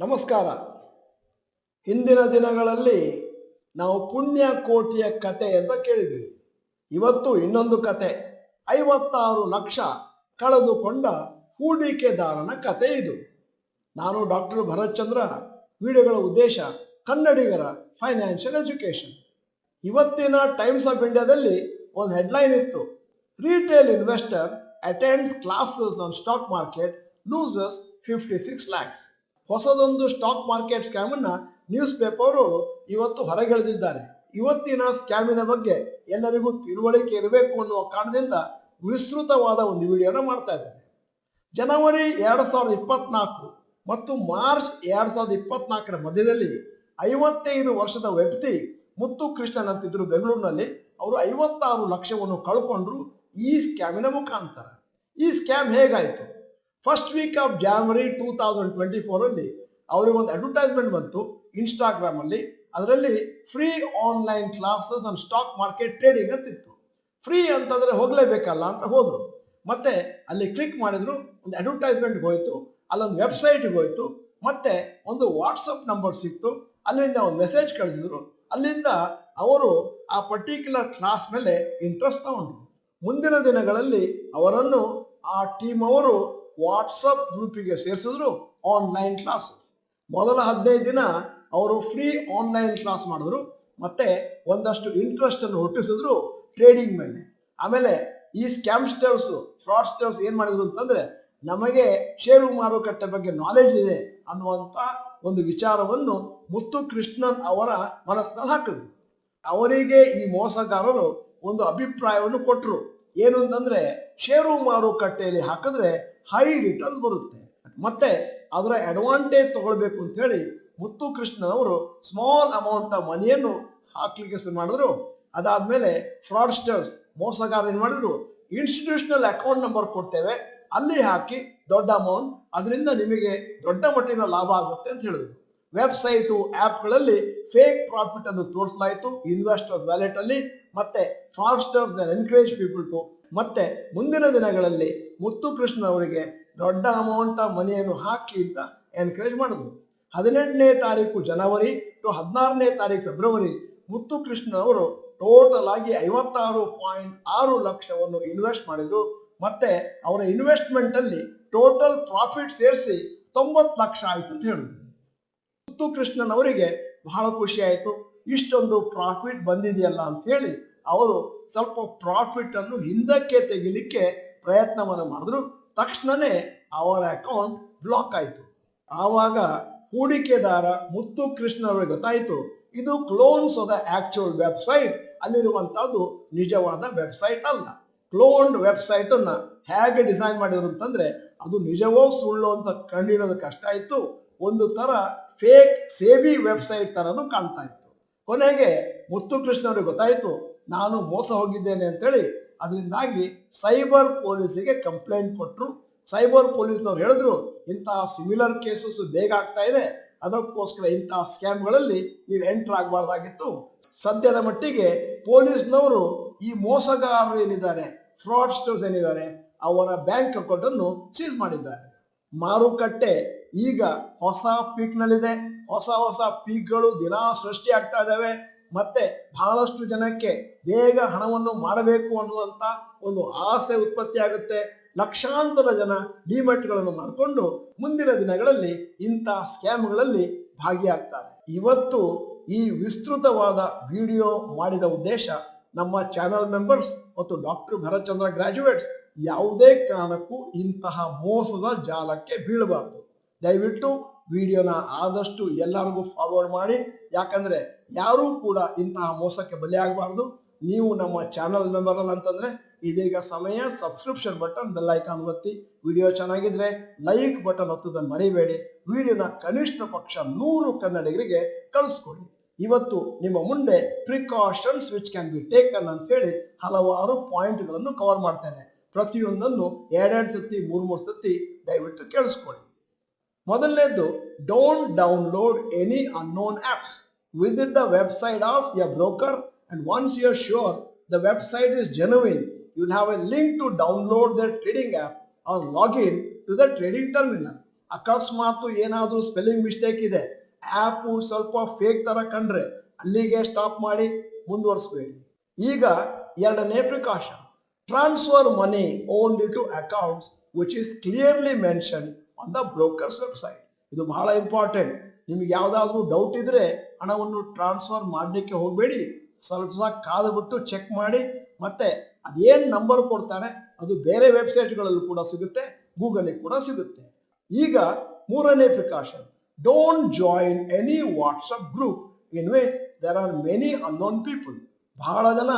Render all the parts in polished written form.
ನಮಸ್ಕಾರ. ಹಿಂದಿನ ದಿನಗಳಲ್ಲಿ ನಾವು ಪುಣ್ಯ ಕೋಟಿಯ ಕತೆ ಅಂತ ಕೇಳಿದ್ವಿ. ಇವತ್ತು ಇನ್ನೊಂದು ಕತೆ. 56 ಲಕ್ಷ ಕಳೆದುಕೊಂಡ ಹೂಡಿಕೆದಾರನ ಕತೆ ಇದು. ನಾನು ಡಾಕ್ಟರ್ ಭರತ್ ಚಂದ್ರ. ವಿಡಿಯೋಗಳ ಉದ್ದೇಶ ಕನ್ನಡಿಗರ ಫೈನಾನ್ಷಿಯಲ್ ಎಜುಕೇಶನ್. ಇವತ್ತಿನ ಟೈಮ್ಸ್ ಆಫ್ ಇಂಡಿಯಾದಲ್ಲಿ ಒಂದು ಹೆಡ್ಲೈನ್ ಇತ್ತು, retail investor attends classes on stock market loses 56 lakhs. ಹೊಸದೊಂದು ಸ್ಟಾಕ್ ಮಾರ್ಕೆಟ್ ಸ್ಕ್ಯಾಮನ್ನ ನ್ಯೂಸ್ ಪೇಪರು ಇವತ್ತು ಹೊರಗೆಳೆದಿದ್ದಾರೆ. ಇವತ್ತಿನ ಸ್ಕ್ಯಾಮಿನ ಬಗ್ಗೆ ಎಲ್ಲರಿಗೂ ತಿಳುವಳಿಕೆ ಇರಬೇಕು ಅನ್ನುವ ಕಾರಣದಿಂದ ವಿಸ್ತೃತವಾದ ಒಂದು ವಿಡಿಯೋನ ಮಾಡ್ತಾ ಇದ್ದಾರೆ. ಜನವರಿ 2024 ಮತ್ತು ಮಾರ್ಚ್ 2024 ಮಧ್ಯದಲ್ಲಿ 55 ವರ್ಷದ ವ್ಯಕ್ತಿ ಮುತ್ತು ಕೃಷ್ಣನ್ ಅಂತಿದ್ರು ಬೆಂಗಳೂರಿನಲ್ಲಿ. ಅವರು 56 ಲಕ್ಷವನ್ನು ಕಳ್ಕೊಂಡ್ರು ಈ ಸ್ಕ್ಯಾಮಿನ ಮುಖಾಂತರ. ಈ ಸ್ಕ್ಯಾಮ್ ಹೇಗಾಯಿತು? ಫಸ್ಟ್ ವೀಕ್ ಆಫ್ ಜಾನ್ವರಿ 2024 ಅಲ್ಲಿ ಅವರಿಗೆ ಒಂದು ಅಡ್ವರ್ಟೈಸ್ಮೆಂಟ್ ಬಂತು ಇನ್ಸ್ಟಾಗ್ರಾಮ್ ಅಲ್ಲಿ. ಅದರಲ್ಲಿ free online classes on stock market trading ಅಂತಿತ್ತು. ಫ್ರೀ ಅಂತಂದ್ರೆ ಹೋಗ್ಲೇಬೇಕಲ್ಲ ಅಂತ ಹೋದ್ರು. ಮತ್ತೆ ಅಲ್ಲಿ ಕ್ಲಿಕ್ ಮಾಡಿದ್ರು, ಒಂದು ಅಡ್ವರ್ಟೈಸ್ಮೆಂಟ್ಗೆ ಹೋಯ್ತು, ಅಲ್ಲೊಂದು ವೆಬ್ಸೈಟ್ಗೆ ಹೋಯ್ತು, ಮತ್ತೆ ಒಂದು ವಾಟ್ಸಪ್ ನಂಬರ್ ಸಿಕ್ತು. ಅಲ್ಲಿಂದ ಒಂದು ಮೆಸೇಜ್ ಕಳಿಸಿದ್ರು. ಅಲ್ಲಿಂದ ಅವರು ಆ ಪರ್ಟಿಕ್ಯುಲರ್ ಕ್ಲಾಸ್ ಮೇಲೆ ಇಂಟ್ರೆಸ್ಟ್ ತಗೊಂಡ್ರು. ಮುಂದಿನ ದಿನಗಳಲ್ಲಿ ಅವರನ್ನು ಆ ಟೀಮ್ ಅವರು ವಾಟ್ಸಪ್ ಗ್ರೂಪಿಗೆ ಸೇರಿಸಿದ್ರು. ಆನ್ಲೈನ್ ಕ್ಲಾಸಸ್ ಮೊದಲ 15 ದಿನ ಅವರು ಫ್ರೀ ಆನ್ಲೈನ್ ಕ್ಲಾಸ್ ಮಾಡಿದ್ರು. ಮತ್ತೆ ಒಂದಷ್ಟು ಇಂಟ್ರೆಸ್ಟ್ ಅನ್ನು ಹುಟ್ಟಿಸಿದ್ರು ಟ್ರೇಡಿಂಗ್ ಮೇಲೆ. ಆಮೇಲೆ ಈ ಸ್ಕ್ಯಾಮ್ಸ್ಟರ್ಸ್ ಫ್ರಾಡ್ಸ್ಟರ್ಸ್ ಏನ್ ಮಾಡಿದ್ರು ಅಂತಂದ್ರೆ, ನಮಗೆ ಷೇರು ಮಾರುಕಟ್ಟೆ ಬಗ್ಗೆ ನಾಲೆಜ್ ಇದೆ ಅನ್ನುವಂತ ಒಂದು ವಿಚಾರವನ್ನು ಮುತ್ತು ಕೃಷ್ಣನ್ ಅವರ ಮನಸ್ಸಿನಲ್ಲಿ ಹಾಕಿದ್ರು. ಅವರಿಗೆ ಈ ಮೋಸಗಾರರು ಒಂದು ಅಭಿಪ್ರಾಯವನ್ನು ಕೊಟ್ಟರು. ಏನು ಅಂತಂದ್ರೆ, ಷೇರು ಮಾರುಕಟ್ಟೆಯಲ್ಲಿ ಹಾಕಿದ್ರೆ ಹೈ ರಿಟರ್ನ್ ಬರುತ್ತೆ, ಮತ್ತೆ ಅದರ ಅಡ್ವಾಂಟೇಜ್ ತಗೊಳ್ಬೇಕು ಅಂತ ಹೇಳಿ ಮುತ್ತು ಕೃಷ್ಣನ್ ಅವರು ಸ್ಮಾಲ್ ಅಮೌಂಟ್ ಆಫ್ ಮನಿಯನ್ನು ಹಾಕ್ಲಿಕ್ಕೆ ಶುರು ಮಾಡಿದ್ರು. ಅದಾದ್ಮೇಲೆ ಫ್ರಾಡ್ಸ್ಟರ್ಸ್ ಮೋಸಗಾರ ಏನ್ ಮಾಡಿದ್ರು, ಇನ್ಸ್ಟಿಟ್ಯೂಷನಲ್ ಅಕೌಂಟ್ ನಂಬರ್ ಕೊಡ್ತೇವೆ, ಅಲ್ಲಿ ಹಾಕಿ ದೊಡ್ಡ ಅಮೌಂಟ್, ಅದರಿಂದ ನಿಮಗೆ ದೊಡ್ಡ ಮಟ್ಟಿನ ಲಾಭ ಆಗುತ್ತೆ ಅಂತ ಹೇಳಿದ್ರು. ವೆಬ್ಸೈಟು ಆ್ಯಪ್ಗಳಲ್ಲಿ ಫೇಕ್ ಪ್ರಾಫಿಟ್ ಅನ್ನು ತೋರಿಸಲಾಯಿತು ಇನ್ವೆಸ್ಟರ್ಸ್ ವ್ಯಾಲೆಟ್ ಅಲ್ಲಿ. ಮತ್ತೆ ಫ್ರಾಡ್ಸ್ಟರ್ಸ್ ಎನ್ಕರೇಜ್ ಪೀಪಲ್ ಟು. ಮತ್ತೆ ಮುಂದಿನ ದಿನಗಳಲ್ಲಿ ಮುತ್ತು ಕೃಷ್ಣ ಅವರಿಗೆ ದೊಡ್ಡ ಅಮೌಂಟ್ ಆಫ್ ಮನಿಯನ್ನು ಹಾಕಿ ಅಂತ ಎನ್ಕರೇಜ್ ಮಾಡಿದ್ರು. 18ನೇ ತಾರೀಕು ಜನವರಿ ಟು 16ನೇ ತಾರೀಕು ಫೆಬ್ರವರಿ ಮುತ್ತು ಕೃಷ್ಣ ಅವರು ಟೋಟಲ್ ಆಗಿ 56.6 ಲಕ್ಷವನ್ನು ಇನ್ವೆಸ್ಟ್ ಮಾಡಿದ್ರು. ಮತ್ತೆ ಅವರ ಇನ್ವೆಸ್ಟ್ಮೆಂಟ್ ಅಲ್ಲಿ ಟೋಟಲ್ ಪ್ರಾಫಿಟ್ ಸೇರಿಸಿ 90 ಲಕ್ಷ ಆಯ್ತು ಅಂತ ಹೇಳಿದ್ರು. ಮುತ್ತು ಕೃಷ್ಣನ್ ಅವರಿಗೆ ಬಹಳ ಖುಷಿ ಆಯಿತು, ಇಷ್ಟೊಂದು ಪ್ರಾಫಿಟ್ ಬಂದಿದೆಯಲ್ಲ ಅಂತ ಹೇಳಿ ಅವರು ಸ್ವಲ್ಪ ಪ್ರಾಫಿಟ್ ಅನ್ನು ಹಿಂದಕ್ಕೆ ತೆಗಿಲಿಕ್ಕೆ ಪ್ರಯತ್ನವನ್ನು ಮಾಡಿದ್ರು. ತಕ್ಷಣನೇ ಅವರ ಅಕೌಂಟ್ ಬ್ಲಾಕ್ ಆಯಿತು. ಆವಾಗ ಹೂಡಿಕೆದಾರ ಮುತ್ತು ಕೃಷ್ಣ ಅವರಿಗೆ ಗೊತ್ತಾಯಿತು, ಇದು clones of the actual website, ಅಲ್ಲಿರುವಂತಹದ್ದು ನಿಜವಾದ ವೆಬ್ಸೈಟ್ ಅಲ್ಲ. ಕ್ಲೋನ್ಡ್ ವೆಬ್ಸೈಟ್ ಅನ್ನ ಹೇಗೆ ಡಿಸೈನ್ ಮಾಡಿದ್ರು ಅಂತಂದ್ರೆ, ಅದು ನಿಜವೋ ಸುಳ್ಳು ಅಂತ ಕಂಡುಹಿಡಿಯೋದು ಕಷ್ಟ ಆಯಿತು. ಒಂದು ತರ ಫೇಕ್ ಸೇಬಿ ವೆಬ್ಸೈಟ್ ತರನು ಕಾಣ್ತಾ ಇತ್ತು. ಕೊನೆಗೆ ಮುತ್ತು ಕೃಷ್ಣ ಅವರಿಗೆ ಗೊತ್ತಾಯಿತು, ನಾನು ಮೋಸ ಹೋಗಿದ್ದೇನೆ ಅಂತೇಳಿ. ಅದರಿಂದಾಗಿ ಸೈಬರ್ ಪೊಲೀಸಿಗೆ ಕಂಪ್ಲೇಂಟ್ ಕೊಟ್ಟರು. ಸೈಬರ್ ಪೊಲೀಸ್ನವ್ರು ಹೇಳಿದ್ರು, ಇಂತಹ ಸಿಮಿಲರ್ ಕೇಸಸ್ ಬೇಗ ಆಗ್ತಾ ಇದೆ, ಅದಕ್ಕೋಸ್ಕರ ಇಂತಹ ಸ್ಕ್ಯಾಮ್ಗಳಲ್ಲಿ ನೀವು ಎಂಟರ್ ಆಗಬಾರ್ದಾಗಿತ್ತು. ಸದ್ಯದ ಮಟ್ಟಿಗೆ ಪೊಲೀಸ್ನವರು ಈ ಮೋಸಗಾರರು ಏನಿದ್ದಾರೆ, ಫ್ರಾಡ್ಸ್ಟರ್ಸ್ ಏನಿದ್ದಾರೆ, ಅವರ ಬ್ಯಾಂಕ್ ಅಕೌಂಟ್ ಅನ್ನು ಸೀಸ್ ಮಾಡಿದ್ದಾರೆ. ಮಾರುಕಟ್ಟೆ ಈಗ ಹೊಸ ಪೀಕ್ ನಲ್ಲಿದೆ. ಹೊಸ ಪೀಕ್ಗಳು ದಿನ ಸೃಷ್ಟಿ ಆಗ್ತಾ ಇದ್ದಾವೆ. ಮತ್ತೆ ಬಹಳಷ್ಟು ಜನಕ್ಕೆ ಬೇಗ ಹಣವನ್ನು ಮಾಡಬೇಕು ಅನ್ನುವಂತ ಒಂದು ಆಸೆ ಉತ್ಪತ್ತಿ ಆಗುತ್ತೆ. ಲಕ್ಷಾಂತರ ಜನ ಡಿಮೆಟ್ಗಳನ್ನು ಮಾಡಿಕೊಂಡು ಮುಂದಿನ ದಿನಗಳಲ್ಲಿ ಇಂತಹ ಸ್ಕ್ಯಾಮ್ಗಳಲ್ಲಿ ಭಾಗಿಯಾಗ್ತಾರೆ. ಇವತ್ತು ಈ ವಿಸ್ತೃತವಾದ ವಿಡಿಯೋ ಮಾಡಿದ ಉದ್ದೇಶ, ನಮ್ಮ ಚಾನೆಲ್ ಮೆಂಬರ್ಸ್ ಮತ್ತು ಡಾಕ್ಟರ್ ಭರತ್ ಚಂದ್ರ ಗ್ರಾಜ್ಯುಯೇಟ್ಸ್ ಯಾವುದೇ ಕಾರಣಕ್ಕೂ ಇಂತಹ ಮೋಸದ ಜಾಲಕ್ಕೆ ಬೀಳಬಾರ್ದು. ದಯವಿಟ್ಟು ವಿಡಿಯೋನ ಆದಷ್ಟು ಎಲ್ಲರಿಗೂ ಫಾರ್ವರ್ಡ್ ಮಾಡಿ, ಯಾಕಂದ್ರೆ ಯಾರೂ ಕೂಡ ಇಂತಹ ಮೋಸಕ್ಕೆ ಬಲಿಯಾಗಬಾರ್ದು. ನೀವು ನಮ್ಮ ಚಾನಲ್ ಮೆಂಬರ್ ಅಲ್ಲ ಅಂತಂದ್ರೆ ಇದೀಗ ಸಮಯ ಸಬ್ಸ್ಕ್ರಿಪ್ಷನ್ ಬಟನ್, ಬೆಲ್ ಐಕಾನ್ ಒತ್ತಿ. ವಿಡಿಯೋ ಚೆನ್ನಾಗಿದ್ರೆ ಲೈಕ್ ಬಟನ್ ಒತ್ತುವುದನ್ನು ಮರಿಬೇಡಿ. ವಿಡಿಯೋನ ಕನಿಷ್ಠ ಪಕ್ಷ 100 ಕನ್ನಡಿಗರಿಗೆ ಕಳಿಸ್ಕೊಡಿ. ಇವತ್ತು ನಿಮ್ಮ ಮುಂದೆ precautions which can be taken ಅಂತ ಹೇಳಿ ಹಲವಾರು ಪಾಯಿಂಟ್ಗಳನ್ನು ಕವರ್ ಮಾಡ್ತೇನೆ. ಪ್ರತಿಯೊಂದನ್ನು 2 ಸತಿ 3 ಸತಿ ದಯವಿಟ್ಟು ಕೇಳಿಸ್ಕೊಳ್ಳಿ. ಮೊದಲನೇದು, don't download any unknown apps. Visit the website of a broker and once you are sure the website is genuine, you will have a link to download the trading app or log in to the trading terminal. ಅಕಸ್ಮಾತ್ ಏನಾದರೂ spelling mistake ಇದೆ, app ಸ್ವಲ್ಪ fake ತರ ಕಂಡ್ರೆ ಅಲ್ಲಿಗೆ stop ಮಾಡಿ ಮುಂದುವರಿಸಬೇಡಿ. ಈಗ ಎರಡನೇ precaution, transfer money only to accounts which is clearly mention on the brokers website. ಇದು ಬಹಳ ಇಂಪಾರ್ಟೆಂಟ್. ನಿಮ್ಗೆ ಯಾವುದಾದ್ರೂ ಡೌಟ್ ಇದ್ರೆ ಹಣವನ್ನು ಟ್ರಾನ್ಸ್ಫರ್ ಮಾಡಲಿಕ್ಕೆ ಹೋಗಬೇಡಿ, ಸ್ವಲ್ಪ ಕಾದು ಬಿಟ್ಟು ಚೆಕ್ ಮಾಡಿ. ಮತ್ತೆ ಅದೇನು ನಂಬರ್ ಕೊಡ್ತಾರೆ ಅದು ಬೇರೆ ವೆಬ್ಸೈಟ್ಗಳಲ್ಲೂ ಕೂಡ ಸಿಗುತ್ತೆ, ಗೂಗಲ್ಗೆ ಕೂಡ ಸಿಗುತ್ತೆ. ಈಗ ಮೂರನೇ precaution, don't join any WhatsApp group in way there are many unknown people. ಬಹಳ ಜನ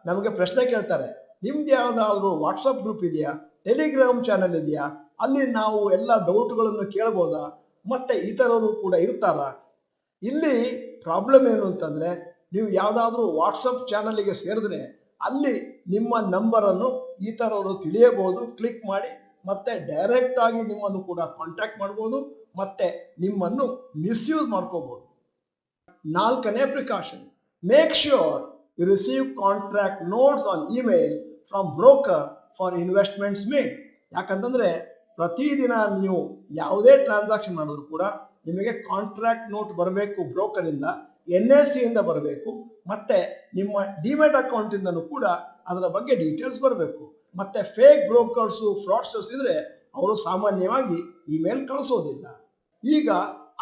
ನಮಗೆ ಪ್ರಶ್ನೆ ಕೇಳ್ತಾರೆ, ನಿಮ್ದು ಯಾವುದಾದ್ರೂ ವಾಟ್ಸಪ್ ಗ್ರೂಪ್ ಇದೆಯಾ, ಟೆಲಿಗ್ರಾಮ್ ಚಾನೆಲ್ ಇದೆಯಾ, ಅಲ್ಲಿ ನಾವು ಎಲ್ಲ ಡೌಟ್ಗಳನ್ನು ಕೇಳ್ಬೋದಾ, ಮತ್ತೆ ಇತರರು ಕೂಡ ಇರ್ತಾರ? ಇಲ್ಲಿ ಪ್ರಾಬ್ಲಮ್ ಏನು ಅಂತಂದ್ರೆ, ನೀವು ಯಾವುದಾದ್ರೂ ವಾಟ್ಸಪ್ ಚಾನಲ್ಗೆ ಸೇರಿದ್ರೆ ಅಲ್ಲಿ ನಿಮ್ಮ ನಂಬರನ್ನು ಇತರರು ತಿಳಿಯಬಹುದು, ಕ್ಲಿಕ್ ಮಾಡಿ ಮತ್ತೆ ಡೈರೆಕ್ಟ್ ಆಗಿ ನಿಮ್ಮನ್ನು ಕೂಡ ಕಾಂಟ್ಯಾಕ್ಟ್ ಮಾಡ್ಬೋದು, ಮತ್ತೆ ನಿಮ್ಮನ್ನು ಮಿಸ್ಯೂಸ್ ಮಾಡ್ಕೋಬಹುದು. ನಾಲ್ಕನೇ precaution, make sure you receive contract notes on email from broker for investments made. ಯಾಕಂತಂದ್ರೆ ಪ್ರತಿದಿನ ನೀವು ಯಾವುದೇ ಟ್ರಾನ್ಸಾಕ್ಷನ್ ಮಾಡಿದ್ರು ಕೂಡ ನಿಮಗೆ ಕಾಂಟ್ರಾಕ್ಟ್ ನೋಟ್ ಬರಬೇಕು, ಬ್ರೋಕರ್ ಇಂದ, NSE ಇಂದ ಬರಬೇಕು, ಮತ್ತೆ ನಿಮ್ಮ ಡಿಮೆಟ್ ಅಕೌಂಟ್ ಇಂದನೂ ಕೂಡ ಅದರ ಬಗ್ಗೆ ಡೀಟೇಲ್ಸ್ ಬರಬೇಕು. ಮತ್ತೆ ಫೇಕ್ ಬ್ರೋಕರ್ಸು, ಫ್ರಾಡ್ಸ್ಟರ್ಸ್ ಇದ್ರೆ ಅವರು ಸಾಮಾನ್ಯವಾಗಿ ಇಮೇಲ್ ಕಳಿಸೋದಿಲ್ಲ. ಈಗ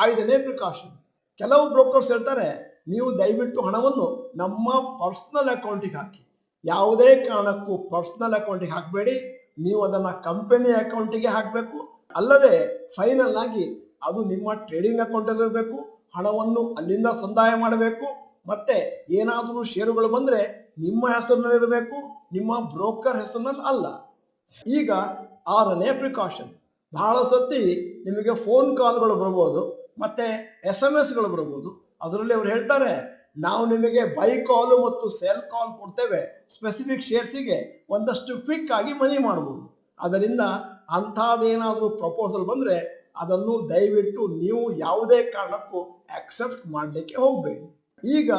ಐದನೇ ಪ್ರಿಕಾಷನ್, ಕೆಲವು ಬ್ರೋಕರ್ಸ್ ಹೇಳ್ತಾರೆ ನೀವು ದಯವಿಟ್ಟು ಹಣವನ್ನು ನಮ್ಮ ಪರ್ಸನಲ್ ಅಕೌಂಟಿಗೆ ಹಾಕಿ. ಯಾವುದೇ ಕಾರಣಕ್ಕೂ ಪರ್ಸನಲ್ ಅಕೌಂಟಿಗೆ ಹಾಕಬೇಡಿ, ನೀವು ಅದನ್ನ ಕಂಪನಿ ಅಕೌಂಟಿಗೆ ಹಾಕಬೇಕು. ಅಲ್ಲದೆ ಫೈನಲ್ ಆಗಿ ಅದು ನಿಮ್ಮ ಟ್ರೇಡಿಂಗ್ ಅಕೌಂಟಲ್ಲಿ ಇರಬೇಕು, ಹಣವನ್ನು ಅಲ್ಲಿಂದ ಸಂದಾಯ ಮಾಡಬೇಕು. ಮತ್ತೆ ಏನಾದರೂ ಷೇರುಗಳು ಬಂದ್ರೆ ನಿಮ್ಮ ಹೆಸರಿನಲ್ಲಿ ಇರಬೇಕು, ನಿಮ್ಮ ಬ್ರೋಕರ್ ಹೆಸರಿನಲ್ಲಿ ಅಲ್ಲ. ಈಗ ಆರನೇ ಪ್ರಿಕಾಷನ್, ಬಹಳ ಸತಿ ನಿಮಗೆ ಫೋನ್ ಕಾಲ್ಗಳು ಬರ್ಬೋದು, ಮತ್ತೆ SMS ಗಳು ಬರ್ಬೋದು. ಅದರಲ್ಲಿ ಅವ್ರು ಹೇಳ್ತಾರೆ ನಾವು ನಿಮಗೆ ಬೈ ಕಾಲು ಮತ್ತು ಸೆಲ್ ಕಾಲ್ ಕೊಡ್ತೇವೆ, ಸ್ಪೆಸಿಫಿಕ್ ಶೇರ್ಸಿಗೆ ಒಂದಷ್ಟು ಕ್ವಿಕ್ ಆಗಿ ಮನಿ ಮಾಡ್ಬೋದು. ಅದರಿಂದ ಅಂಥದ್ದೇನಾದರೂ ಪ್ರಪೋಸಲ್ ಬಂದ್ರೆ ಅದನ್ನು ದಯವಿಟ್ಟು ನೀವು ಯಾವುದೇ ಕಾರಣಕ್ಕೂ ಆಕ್ಸೆಪ್ಟ್ ಮಾಡಲಿಕ್ಕೆ ಹೋಗಬೇಡಿ. ಈಗ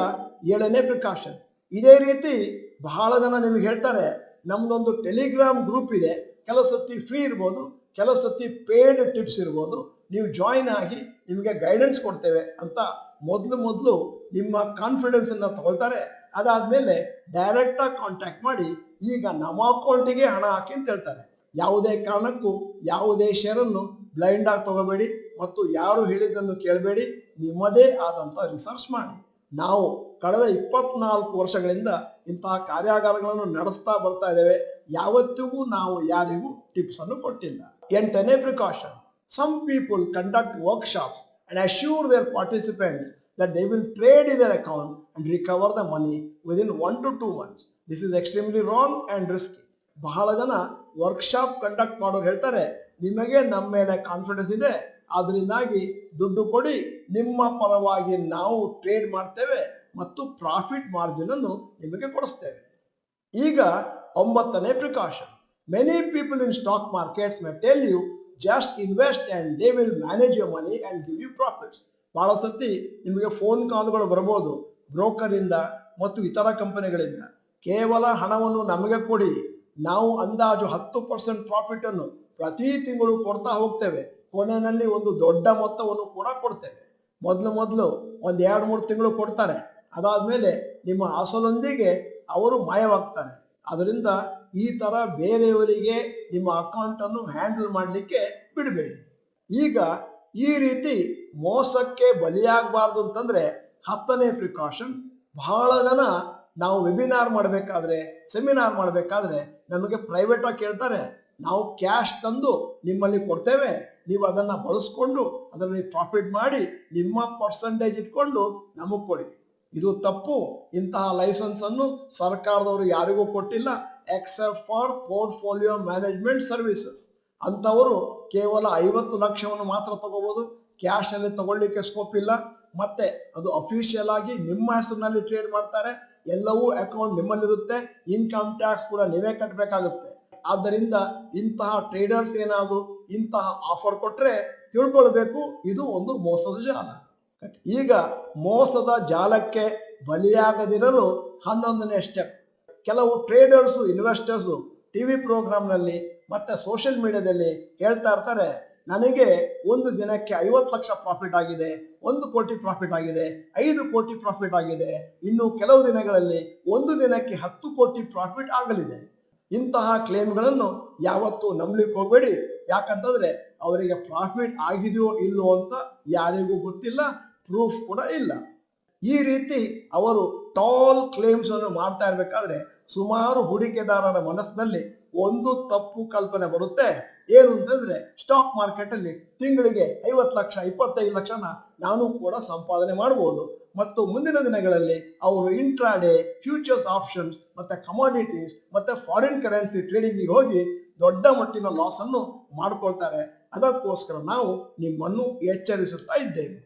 ಏಳನೇ ಪ್ರಿಕಾಷನ್, ಇದೇ ರೀತಿ ಬಹಳ ಜನ ನಿಮಗೆ ಹೇಳ್ತಾರೆ ನಮ್ದೊಂದು ಟೆಲಿಗ್ರಾಮ್ ಗ್ರೂಪ್ ಇದೆ, ಕೆಲವು ಸತಿ ಫ್ರೀ ಇರ್ಬೋದು, ಕೆಲವು ಸತಿ ಪೇಯ್ಡ್ ಟಿಪ್ಸ್ ಇರ್ಬೋದು, ನೀವು ಜಾಯಿನ್ ಆಗಿ ನಿಮಗೆ ಗೈಡೆನ್ಸ್ ಕೊಡ್ತೇವೆ ಅಂತ ಮೊದಲು ನಿಮ್ಮ ಕಾನ್ಫಿಡೆನ್ಸ್ ಅನ್ನ ತಗೊಳ್ತಾರೆ. ಅದಾದ್ಮೇಲೆ ಡೈರೆಕ್ಟ್ ಆಗಿ ಕಾಂಟ್ಯಾಕ್ಟ್ ಮಾಡಿ ಈಗ ನಮ್ಮ ಅಕೌಂಟಿಗೆ ಹಣ ಹಾಕಿ ಅಂತ ಹೇಳ್ತಾರೆ. ಯಾವುದೇ ಕಾರಣಕ್ಕೂ ಯಾವುದೇ ಶೇರನ್ನು ಬ್ಲೈಂಡ್ ಆಗಿ ತಗೋಬೇಡಿ ಮತ್ತು ಯಾರು ಹೇಳಿದ್ದನ್ನು ಕೇಳಬೇಡಿ, ನಿಮ್ಮದೇ ಆದಂತ ರಿಸರ್ಚ್ ಮಾಡಿ. ನಾವು ಕಳೆದ 24 ವರ್ಷಗಳಿಂದ ಇಂತಹ ಕಾರ್ಯಾಗಾರಗಳನ್ನು ನಡೆಸ್ತಾ ಬರ್ತಾ ಇದ್ದೇವೆ, ಯಾವತ್ತಿಗೂ ನಾವು ಯಾರಿಗೂ ಟಿಪ್ಸ್ ಅನ್ನು ಕೊಟ್ಟಿಲ್ಲ. ಎಂಟನೇ precaution, some people conduct workshops and assure their participants that they will trade in their account and recover the money within 1 to 2 months. This is extremely wrong and risky. ಬಹಳ ಜನ ವರ್ಕ್ಶಾಪ್ ಕಂಡಕ್ಟ್ ಮಾಡೋರು ಹೇಳ್ತಾರೆ ನಿಮಗೆ ನಮ್ಮ ಮೇಲೆ confidence ಇದೆ, ಅದರಿಂದಾಗಿ ದುಡ್ಡು ಕೊಡಿ, ನಿಮ್ಮ ಪರವಾಗಿ ನಾವು ಟ್ರೇಡ್ ಮಾಡ್ತೇವೆ ಮತ್ತು ಪ್ರಾಫಿಟ್ ಮಾರ್ಜಿನ್ ಅನ್ನು ನಿಮಗೆ ಕೊಡಿಸ್ತೇವೆ. ಈಗ 9ನೇ precaution, many people in stock markets may tell you just invest and they will manage your money and give you profits. ಬಹಳ ಸತಿ ನಿಮಗೆ ಫೋನ್ ಕಾಲ್ಗಳು ಬರ್ಬೋದು ಬ್ರೋಕರ್ ಇಂದ ಮತ್ತು ಇತರ ಕಂಪನಿಗಳಿಂದ, ಕೇವಲ ಹಣವನ್ನು ನಮಗೆ ಕೊಡಿ, ನಾವು ಅಂದಾಜು 10% ಪ್ರಾಫಿಟ್ ಅನ್ನು ಪ್ರತಿ ತಿಂಗಳು ಕೊಡ್ತಾ ಹೋಗ್ತೇವೆ, ಕೊನೆಯಲ್ಲಿ ಒಂದು ದೊಡ್ಡ ಮೊತ್ತವನ್ನು ಕೂಡ ಕೊಡ್ತೇವೆ. ಮೊದಲು ಒಂದು 2-3 ತಿಂಗಳು ಕೊಡ್ತಾರೆ, ಅದಾದ್ಮೇಲೆ ನಿಮ್ಮ ಅಸಲೊಂದಿಗೆ ಅವರು ಮಾಯವಾಗ್ತಾರೆ. ಅದರಿಂದ ಈ ತರ ಬೇರೆಯವರಿಗೆ ನಿಮ್ಮ ಅಕೌಂಟ್ ಅನ್ನು ಹ್ಯಾಂಡಲ್ ಮಾಡಲಿಕ್ಕೆ ಬಿಡಬೇಡಿ. ಈಗ ಈ ರೀತಿ ಮೋಸಕ್ಕೆ ಬಲಿಯಾಗಬಾರ್ದು ಅಂತಂದ್ರೆ 10ನೇ ಪ್ರಿಕಾಷನ್, ಬಹಳ ಜನ ನಾವು ವೆಬಿನಾರ್ ಮಾಡಬೇಕಾದ್ರೆ, ಸೆಮಿನಾರ್ ಮಾಡಬೇಕಾದ್ರೆ ನಮಗೆ ಪ್ರೈವೇಟ್ ಆಗಿ ಕೇಳ್ತಾರೆ, ನಾವು ಕ್ಯಾಶ್ ತಂದು ನಿಮ್ಮಲ್ಲಿ ಕೊಡ್ತೇವೆ, ನೀವು ಅದನ್ನ ಬಳಸ್ಕೊಂಡು ಅದರಲ್ಲಿ ಪ್ರಾಫಿಟ್ ಮಾಡಿ ನಿಮ್ಮ ಪರ್ಸೆಂಟೇಜ್ ಇಟ್ಕೊಂಡು ನಮಗೆ ಕೊಡಿ. ಇದು ತಪ್ಪು. ಇಂತಹ ಲೈಸೆನ್ಸ್ ಅನ್ನು ಸರ್ಕಾರದವರು ಯಾರಿಗೂ ಕೊಟ್ಟಿಲ್ಲ, except for portfolio management services. ಅಂತವರು ಕೇವಲ 50 ಲಕ್ಷವನ್ನು ಮಾತ್ರ ತಗೋಬಹುದು, ಕ್ಯಾಶ್ ಅಲ್ಲಿ ತಗೊಳ್ಳಿಕ್ಕೆ ಸ್ಕೋಪ್ ಇಲ್ಲ. ಮತ್ತೆ ಅದು ಅಫಿಷಿಯಲ್ ಆಗಿ ನಿಮ್ಮ ಹೆಸರಿನಲ್ಲಿ ಟ್ರೇಡ್ ಮಾಡ್ತಾರೆ, ಎಲ್ಲವೂ ಅಕೌಂಟ್ ನಿಮ್ಮಲ್ಲಿರುತ್ತೆ, ಇನ್ಕಮ್ ಟ್ಯಾಕ್ಸ್ ಕೂಡ ನೀವೇ ಕಟ್ಟಬೇಕಾಗುತ್ತೆ. ಆದ್ದರಿಂದ ಇಂತಹ ಟ್ರೇಡರ್ಸ್ ಏನಾದ್ರು ಇಂತಹ ಆಫರ್ ಕೊಟ್ರೆ ತಿಳ್ಕೊಳ್ಬೇಕು, ಇದು ಒಂದು ಮೋಸದ ಜಾಲ. ಈಗ ಮೋಸದ ಜಾಲಕ್ಕೆ ಬಲಿಯಾಗದಿರಲು 11ನೇ ಸ್ಟೆಪ್, ಕೆಲವು ಟ್ರೇಡರ್ಸು, ಇನ್ವೆಸ್ಟರ್ಸು ಟಿವಿ ಪ್ರೋಗ್ರಾಮ್ನಲ್ಲಿ ಮತ್ತೆ ಸೋಷಿಯಲ್ ಮೀಡಿಯಾದಲ್ಲಿ ಹೇಳ್ತಾ ಇರ್ತಾರೆ, ನನಗೆ ಒಂದು ದಿನಕ್ಕೆ 50 ಲಕ್ಷ ಪ್ರಾಫಿಟ್ ಆಗಿದೆ, 1 ಕೋಟಿ ಪ್ರಾಫಿಟ್ ಆಗಿದೆ, 5 ಕೋಟಿ ಪ್ರಾಫಿಟ್ ಆಗಿದೆ, ಇನ್ನು ಕೆಲವು ದಿನಗಳಲ್ಲಿ ಒಂದು ದಿನಕ್ಕೆ 10 ಕೋಟಿ ಪ್ರಾಫಿಟ್ ಆಗಲಿದೆ. ಇಂತಹ ಕ್ಲೇಮ್ಗಳನ್ನು ಯಾವತ್ತೂ ನಂಬಲಿಕ್ಕೆ ಹೋಗಬೇಡಿ. ಯಾಕಂತಂದ್ರೆ ಅವರಿಗೆ ಪ್ರಾಫಿಟ್ ಆಗಿದೆಯೋ ಇಲ್ಲೋ ಅಂತ ಯಾರಿಗೂ ಗೊತ್ತಿಲ್ಲ, ಪ್ರೂಫ್ ಕೂಡ ಇಲ್ಲ. ಈ ರೀತಿ ಅವರು ಟಾಲ್ ಕ್ಲೇಮ್ಸ್ ಅನ್ನು ಮಾಡ್ತಾ ಇರಬೇಕಾದ್ರೆ ಸುಮಾರು ಹೂಡಿಕೆದಾರರ ಮನಸ್ಸಿನಲ್ಲಿ ಒಂದು ತಪ್ಪು ಕಲ್ಪನೆ ಬರುತ್ತೆ. ಏನು ಅಂತಂದ್ರೆ ಸ್ಟಾಕ್ ಮಾರ್ಕೆಟ್ ಅಲ್ಲಿ ತಿಂಗಳಿಗೆ 50 ಲಕ್ಷ 25 ಲಕ್ಷನ ನಾನು ಕೂಡ ಸಂಪಾದನೆ ಮಾಡಬಹುದು ಮತ್ತು ಮುಂದಿನ ದಿನಗಳಲ್ಲಿ ಅವರು ಇಂಟ್ರಾಡೇ, ಫ್ಯೂಚರ್ಸ್ ಆಪ್ಷನ್ಸ್ ಮತ್ತೆ ಕಮಾಡಿಟೀಸ್ ಮತ್ತೆ ಫಾರಿನ್ ಕರೆನ್ಸಿ ಟ್ರೇಡಿಂಗ್ ಹೋಗಿ ದೊಡ್ಡ ಮಟ್ಟಿನ ಲಾಸ್ ಅನ್ನು ಮಾಡ್ಕೊಳ್ತಾರೆ. ಅದಕ್ಕೋಸ್ಕರ ನಾವು ನಿಮ್ಮನ್ನು ಎಚ್ಚರಿಸುತ್ತಾ ಇದ್ದೇವೆ.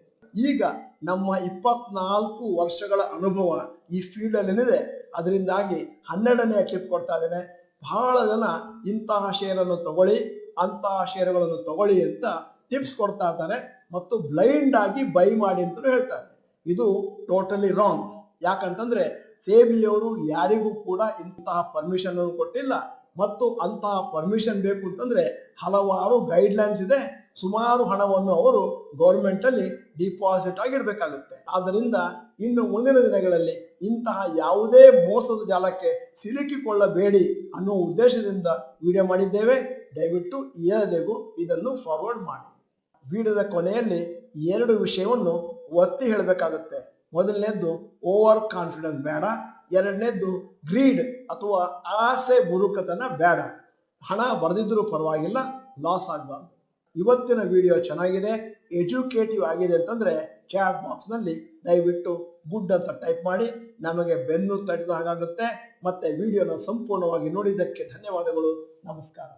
ಈಗ ನಮ್ಮ 24 ವರ್ಷಗಳ ಅನುಭವ ಈ ಫೀಲ್ಡ್ ಅಲ್ಲಿ ಏನಿದೆ ಅದರಿಂದಾಗಿ 12ನೇ ಟಿಪ್ ಕೊಡ್ತಾ ಇದ್ದೇನೆ. ಬಹಳ ಜನ ಇಂತಹ ಶೇರನ್ನು ತಗೊಳ್ಳಿ, ಅಂತಹ ಶೇರುಗಳನ್ನು ತಗೊಳ್ಳಿ ಅಂತ ಟಿಪ್ಸ್ ಕೊಡ್ತಾ ಇದ್ದಾರೆ ಮತ್ತು ಬ್ಲೈಂಡ್ ಆಗಿ ಬೈ ಮಾಡಿ ಅಂತ ಹೇಳ್ತಾರೆ. ಇದು ಟೋಟಲಿ ರಾಂಗ್. ಯಾಕಂತಂದ್ರೆ ಸೇಬಿಯವರು ಯಾರಿಗೂ ಕೂಡ ಇಂತಹ ಪರ್ಮಿಷನ್ ಕೊಟ್ಟಿಲ್ಲ ಮತ್ತು ಅಂತಹ ಪರ್ಮಿಷನ್ ಬೇಕು ಅಂತಂದ್ರೆ ಹಲವಾರು ಗೈಡ್ಲೈನ್ಸ್ ಇದೆ. ಸುಮಾರು ಹಣವನ್ನು ಅವರು ಗೌರ್ಮೆಂಟ್ ಅಲ್ಲಿ ಡಿಪಾಸಿಟ್ ಆಗಿಡ್ಬೇಕಾಗುತ್ತೆ. ಆದ್ದರಿಂದ ಇನ್ನು ಮುಂದಿನ ದಿನಗಳಲ್ಲಿ ಇಂತಹ ಯಾವುದೇ ಮೋಸದ ಜಾಲಕ್ಕೆ ಸಿಲುಕಿಕೊಳ್ಳಬೇಡಿ ಅನ್ನೋ ಉದ್ದೇಶದಿಂದ ವಿಡಿಯೋ ಮಾಡಿದ್ದೇವೆ. ದಯವಿಟ್ಟು ಎಲ್ಲರಿಗೂ ಇದನ್ನು ಫಾರ್ವರ್ಡ್ ಮಾಡಿ. ವಿಡಿಯೋದ ಕೊನೆಯಲ್ಲಿ 2 ವಿಷಯವನ್ನು ಒತ್ತಿ ಹೇಳಬೇಕಾಗುತ್ತೆ. ಮೊದಲನೇದ್ದು ಓವರ್ ಕಾನ್ಫಿಡೆನ್ಸ್ ಬೇಡ, ಎರಡನೇದ್ದು ಗ್ರೀಡ್ ಅಥವಾ ಆಸೆ ಬುರುಕತನ ಬೇಡ. ಹಣ ಬರೆದಿದ್ರೂ ಪರವಾಗಿಲ್ಲ, ಲಾಸ್ ಆಗಬಾರ್ದು. ಇವತ್ತಿನ ವಿಡಿಯೋ ಚೆನ್ನಾಗಿದೆ, ಎಜುಕೇಟಿವ್ ಆಗಿದೆ ಅಂತಂದ್ರೆ ಚಾಟ್ ಬಾಕ್ಸ್ ನಲ್ಲಿ ದಯವಿಟ್ಟು ಗುಡ್ ಅಂತ ಟೈಪ್ ಮಾಡಿ, ನಮಗೆ ಬೆನ್ನು ತಟ್ಟಿದ ಹಾಗಾಗುತ್ತೆ. ಮತ್ತೆ ವಿಡಿಯೋನ ಸಂಪೂರ್ಣವಾಗಿ ನೋಡಿದ್ದಕ್ಕೆ ಧನ್ಯವಾದಗಳು. ನಮಸ್ಕಾರ.